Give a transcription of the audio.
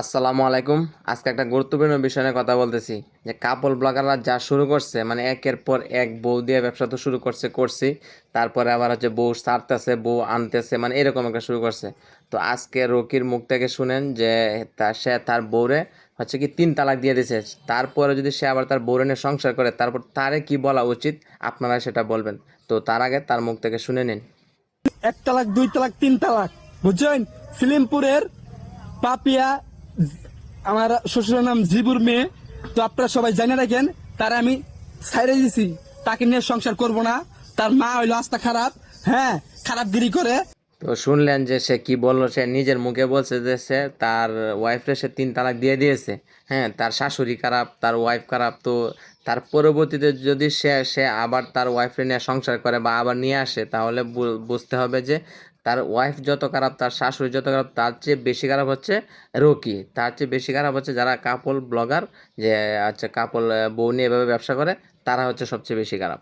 আসসালামু আলাইকুম। আজকে একটা গুরুত্বপূর্ণ বিষয় নিয়ে কথা বলতেছি যে কাপল ব্লগাররা যা শুরু করছে, মানে একের পর এক বউ দিয়ে ব্যবসা তো শুরু করছি, তারপরে আবার হচ্ছে বউ ছাড়তেছে, বউ আনতেছে, মানে এরকম একটা শুরু করছে। তো আজকে রকির মুখ থেকে শুনেন যে সে তার বউরে হচ্ছে কি 3 তালাক দিয়ে দিছে। তারপরে যদি সে আবার তার বউরে নিয়ে সংসার করে, তারপর তারে কি বলা উচিত আপনারা সেটা বলবেন। তো তার আগে তার মুখ থেকে শুনে নিন। 1 তালাক 2 তালাক 3 তালাক, বুঝছেন? ফিলিমপুরের পাপিয়া, আমার শ্বশুরের নাম জিবুর মেয়ে। তো আপনারা সবাই জানে রাখেন, তার আমি ছাইরে দিছি, তাকে নিয়ে সংসার করব না। তার মা হইলো আস্তা খারাপ, হ্যাঁ, খারাপগিরি করে। তো শুনলেন যে সে কি বললো, সে নিজের মুখে বলছে যে সে তার ওয়াইফরে সে 3 তালাক দিয়ে দিয়েছে। হ্যাঁ, তার শাশুড়ি খারাপ, তার ওয়াইফ খারাপ। তো তার পরবর্তীতে যদি সে সে আবার তার ওয়াইফরে নিয়ে সংসার করে বা আবার নিয়ে আসে, তাহলে বুঝতে হবে যে তার ওয়াইফ যত খারাপ, তার শাশুড়ি যত খারাপ, তার চেয়ে বেশি খারাপ হচ্ছে রকি, তার চেয়ে বেশি খারাপ হচ্ছে যারা কাপল ব্লগার, যে আচ্ছা কাপল বউ নিয়ে এভাবে ব্যবসা করে, তারা হচ্ছে সবচেয়ে বেশি খারাপ।